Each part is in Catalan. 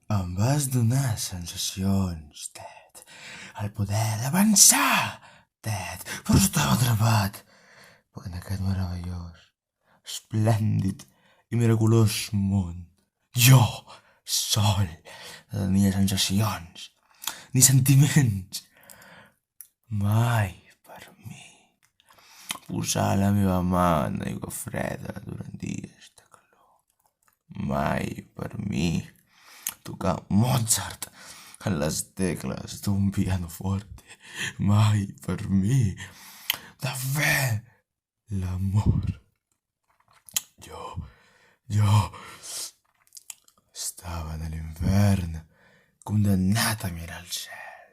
Em vas donar sensacions, Ted. El poder d'avançar, Ted. Però estava atrapat en aquest meravellós, esplèndid i miraculós món. Jo, sol, no tenia sensacions ni sentiments. Mai per mi. Posar la meva mà en aigua freda durant dies de calor. Mai per mi. Tocar Mozart en les tecles d'un pianoforte. Mai per mi. De fer l'amor. Jo estava a l'infern, condemnat a mirar el cel.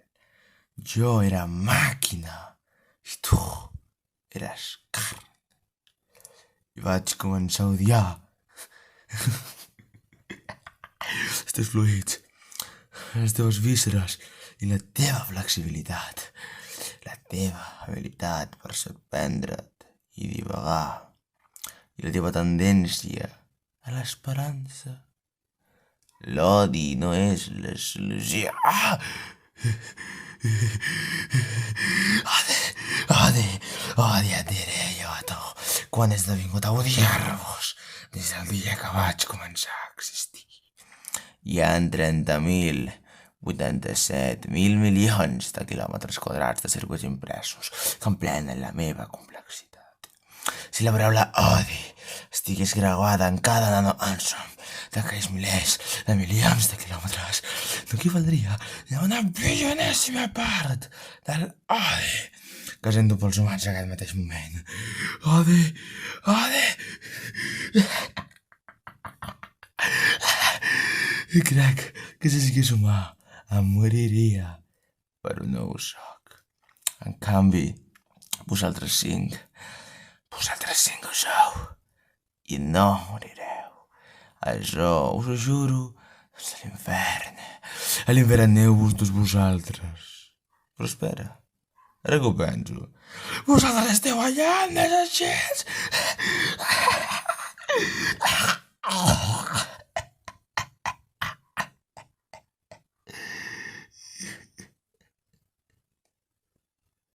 Jo era màquina i tu eres carn. I vaig començar a odiar els teus fluids, les teves vísceres i la teva flexibilitat, la teva habilitat per sorprendre't i divagar, i la teva tendència a l'esperança. L'odi no és la solució. Odi et diré jo a tu quan he esdevingut a odiar-vos des del dia que vaig començar a existir. Hi ha 30.000, 87.000 milions de quilòmetres quadrats de circuits impresos que emplenen la meva complexitat. Si la paraula odi estigués graduada en cada nanoàtom d'aquells milers de milions de quilòmetres, n'equivaldria a una bilionèsima part del odi que sento pels humans en aquest mateix moment. Odi. I crec que si sigués humà em moriria, però no ho soc. En canvi, vosaltres cinc ho sou i no morireu. Això us ho juro, és l'infern. A l'infern aneu tots vosaltres. Però espera, ara que ho penso, vosaltres esteu allà en els aixets.